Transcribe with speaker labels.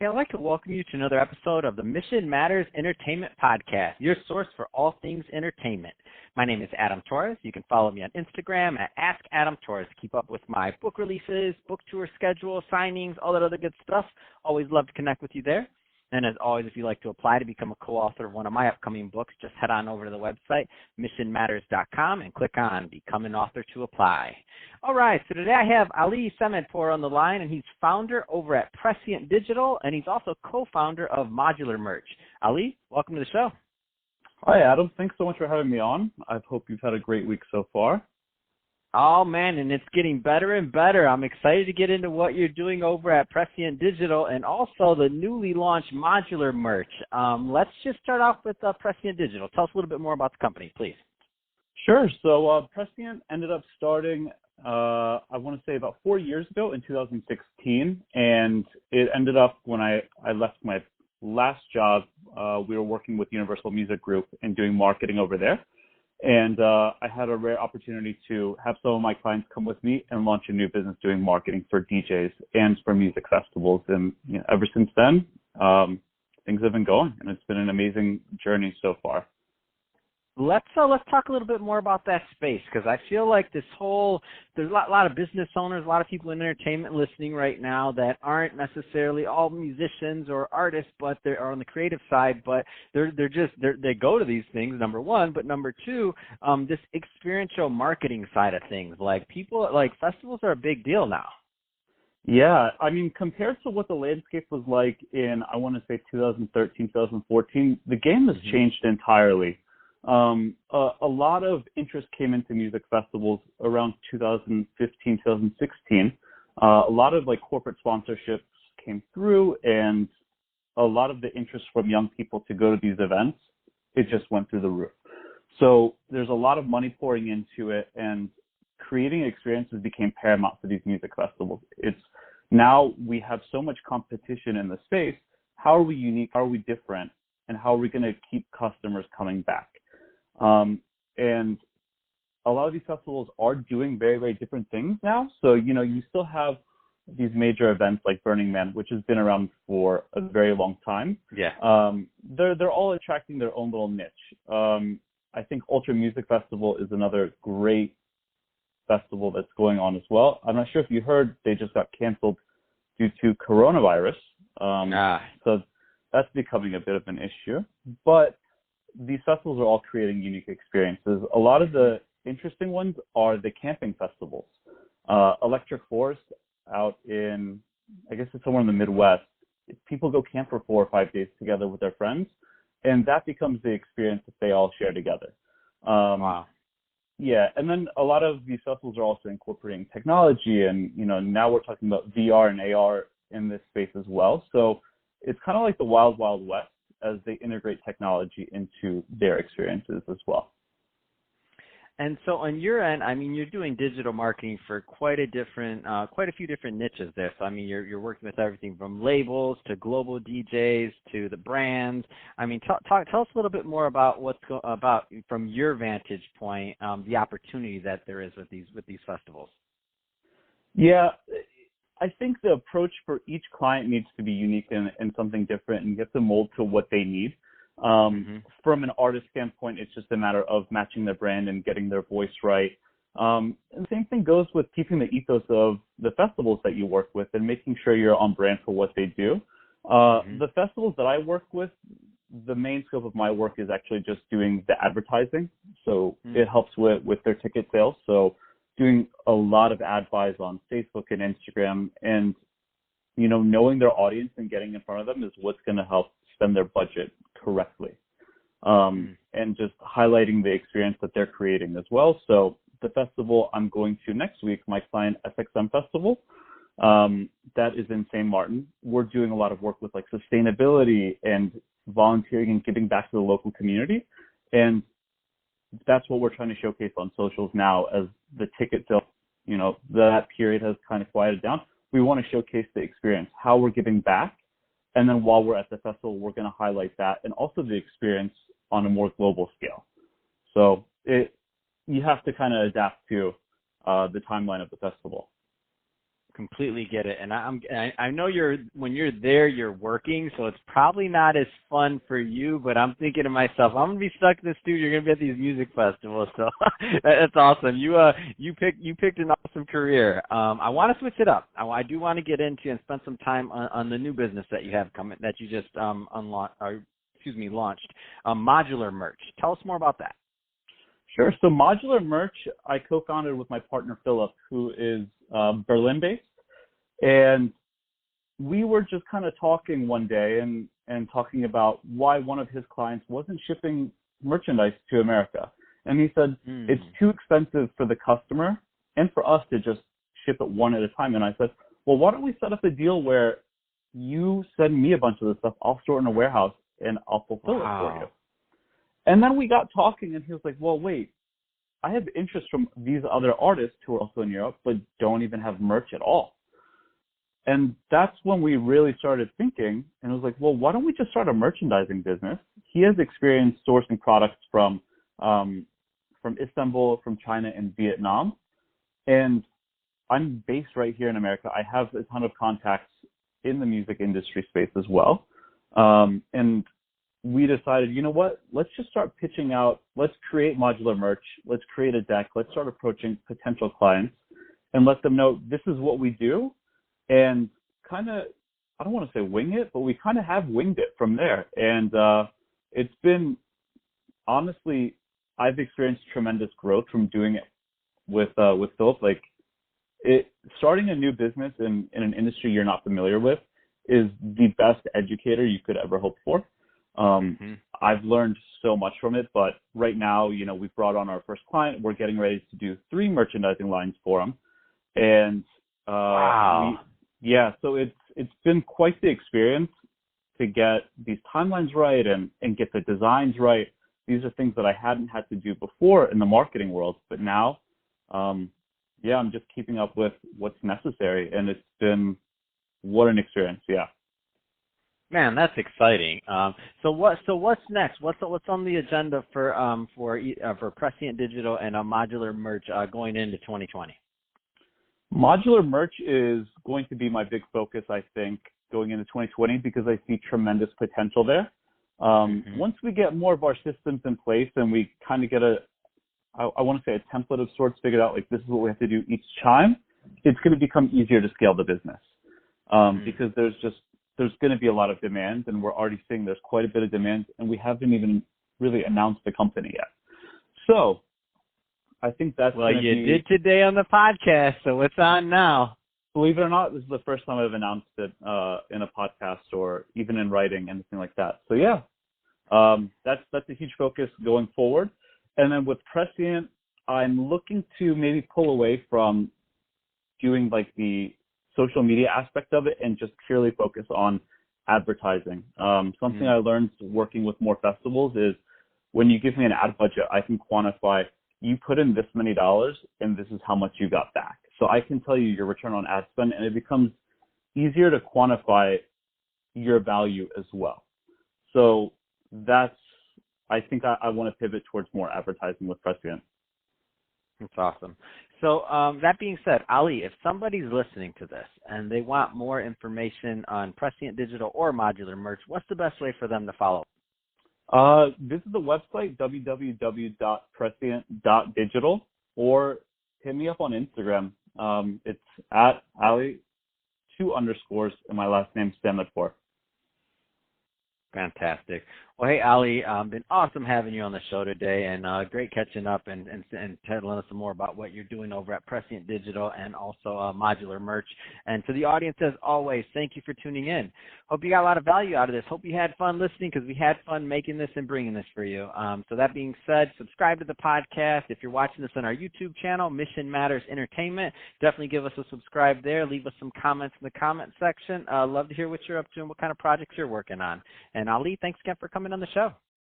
Speaker 1: Hey, I'd like to welcome you to another episode of the Mission Matters Entertainment Podcast, your source for all things entertainment. My name is Adam Torres. You can follow me on Instagram at AskAdamTorres to keep up with my book releases, book tour schedule, signings, all that other good stuff. Always love to connect with you there. And as always, if you'd like to apply to become a co-author of one of my upcoming books, just head on over to the website, missionmatters.com, and click on Become an Author to apply. All right, so today I have Ali Samadpour on the line, and he's founder over at Prescient Digital, and he's also co-founder of Modular Merch. Ali, welcome to the show.
Speaker 2: Hi, Adam. Thanks so much for having me on. I hope you've had a great week so far.
Speaker 1: Oh, man, and it's getting better and better. I'm excited to get into what you're doing over at Prescient Digital and also the newly launched Modular Merch. Let's just start off with Prescient Digital. Tell us a little bit more about the company, please.
Speaker 2: Sure. So Prescient ended up starting, I want to say about 4 years ago in 2016, and it ended up when I left my last job, we were working with Universal Music Group and doing marketing over there. And I had a rare opportunity to have some of my clients come with me and launch a new business doing marketing for DJs and for music festivals. And ever since then, things have been going, and it's been an amazing journey so far.
Speaker 1: Let's talk a little bit more about that space, because I feel like there's a lot of business owners, a lot of people in entertainment listening right now that aren't necessarily all musicians or artists, but they are on the creative side, but they go to these things, number one, but number two, this experiential marketing side of things, like festivals are a big deal now.
Speaker 2: Yeah, I mean, compared to what the landscape was like in, I want to say 2013, 2014, the game has changed entirely. A lot of interest came into music festivals around 2015, 2016. A lot of corporate sponsorships came through, and a lot of the interest from young people to go to these events, it just went through the roof. So there's a lot of money pouring into it, and creating experiences became paramount for these music festivals. It's now we have so much competition in the space. How are we unique? How are we different? And how are we going to keep customers coming back? And a lot of these festivals are doing very, very different things now. So, you still have these major events like Burning Man, which has been around for a very long time.
Speaker 1: Yeah.
Speaker 2: They're all attracting their own little niche. I think Ultra Music Festival is another great festival that's going on as well. I'm not sure if you heard, they just got canceled due to coronavirus. So that's becoming a bit of an issue. But these festivals are all creating unique experiences. A lot of the interesting ones are the camping festivals. Electric Forest out in, I guess it's somewhere in the Midwest, people go camp for 4 or 5 days together with their friends, and that becomes the experience that they all share together.
Speaker 1: Wow.
Speaker 2: Yeah, and then a lot of these festivals are also incorporating technology, and now we're talking about VR and AR in this space as well. So it's kind of like the wild, wild west as they integrate technology into their experiences as well.
Speaker 1: And so on your end, I mean, you're doing digital marketing for quite a few different niches there. So I mean, you're working with everything from labels to global DJs to the brands. I mean, tell us a little bit more about about from your vantage point, the opportunity that there is with these festivals.
Speaker 2: Yeah. I think the approach for each client needs to be unique and something different, and you have to mold to what they need. From an artist standpoint, it's just a matter of matching their brand and getting their voice right. And the same thing goes with keeping the ethos of the festivals that you work with and making sure you're on brand for what they do. The festivals that I work with, the main scope of my work is actually just doing the advertising. So it helps with their ticket sales. So doing a lot of ad buys on Facebook and Instagram, and knowing their audience and getting in front of them is what's going to help spend their budget correctly, and just highlighting the experience that they're creating as well. So the festival I'm going to next week, my client SXM Festival, that is in St. Martin. We're doing a lot of work with sustainability and volunteering and giving back to the local community, and that's what we're trying to showcase on socials now as the ticket sales, that period has kind of quieted down. We want to showcase the experience, how we're giving back. And then while we're at the festival, we're going to highlight that and also the experience on a more global scale. So you have to kind of adapt to the timeline of the festival.
Speaker 1: Completely get it, and I know when you're there, you're working, so it's probably not as fun for you. But I'm thinking to myself, I'm gonna be stuck in the studio. You're gonna be at these music festivals, so that's awesome. You picked an awesome career. I want to switch it up. I do want to get into and spend some time on the new business that you have coming, that you just launched, modular merch. Tell us more about that.
Speaker 2: Sure. So modular merch, I co-founded with my partner Philip, who is Berlin-based, and we were just kind of talking one day and talking about why one of his clients wasn't shipping merchandise to America. And he said, it's too expensive for the customer and for us to just ship it one at a time. And I said, well, why don't we set up a deal where you send me a bunch of the stuff, I'll store it in a warehouse, and I'll fulfill it for you. And then we got talking, and he was like, well, wait, I have interest from these other artists who are also in Europe, but don't even have merch at all. And that's when we really started thinking, and it was like, well, why don't we just start a merchandising business? He has experience sourcing products from Istanbul, from China, and Vietnam. And I'm based right here in America. I have a ton of contacts in the music industry space as well. And we decided, you know what, let's just start pitching out, let's create modular merch, let's create a deck, let's start approaching potential clients and let them know this is what we do, and kind of, I don't want to say wing it, but we kind of have winged it from there. And it's been, honestly, I've experienced tremendous growth from doing it with Philip. Like, starting a new business in an industry you're not familiar with is the best educator you could ever hope for. I've learned so much from it, but right now, you know, we've brought on our first client. We're getting ready to do 3 merchandising lines for them. And,
Speaker 1: wow.
Speaker 2: So it's been quite the experience to get these timelines right and get the designs right. These are things that I hadn't had to do before in the marketing world, but now, I'm just keeping up with what's necessary, and it's been, what an experience. Yeah.
Speaker 1: Man, that's exciting. So what's next? What's on the agenda for Prescient Digital and modular merch going into 2020?
Speaker 2: Modular merch is going to be my big focus, I think, going into 2020, because I see tremendous potential there. Once we get more of our systems in place and we kind of get I want to say a template of sorts figured out, like this is what we have to do each time, it's going to become easier to scale the business. Because there's going to be a lot of demand, and we're already seeing there's quite a bit of demand, and we haven't even really announced the company yet. So I think that's
Speaker 1: did today on the podcast, so it's on now.
Speaker 2: Believe it or not, this is the first time I've announced it in a podcast or even in writing, anything like that. So yeah, that's a huge focus going forward. And then with Prescient, I'm looking to maybe pull away from doing like the social media aspect of it and just purely focus on advertising. Something I learned working with more festivals is when you give me an ad budget, I can quantify, you put in this many dollars and this is how much you got back. So I can tell you your return on ad spend, and it becomes easier to quantify your value as well. So I think I want to pivot towards more advertising with Prescient.
Speaker 1: That's awesome. So that being said, Ali, if somebody's listening to this and they want more information on Prescient Digital or modular merch, what's the best way for them to follow?
Speaker 2: Visit the website, www.prescient.digital, or hit me up on Instagram. It's at Ali, 2 underscores, and my last name, Samadpour.
Speaker 1: Fantastic. Well, hey, Ali, been awesome having you on the show today, and great catching up and telling us some more about what you're doing over at Prescient Digital and also modular merch. And to the audience, as always, thank you for tuning in. Hope you got a lot of value out of this. Hope you had fun listening, because we had fun making this and bringing this for you. So that being said, subscribe to the podcast. If you're watching this on our YouTube channel, Mission Matters Entertainment, definitely give us a subscribe there. Leave us some comments in the comment section. Love to hear what you're up to and what kind of projects you're working on. And Ali, thanks again for coming on the show.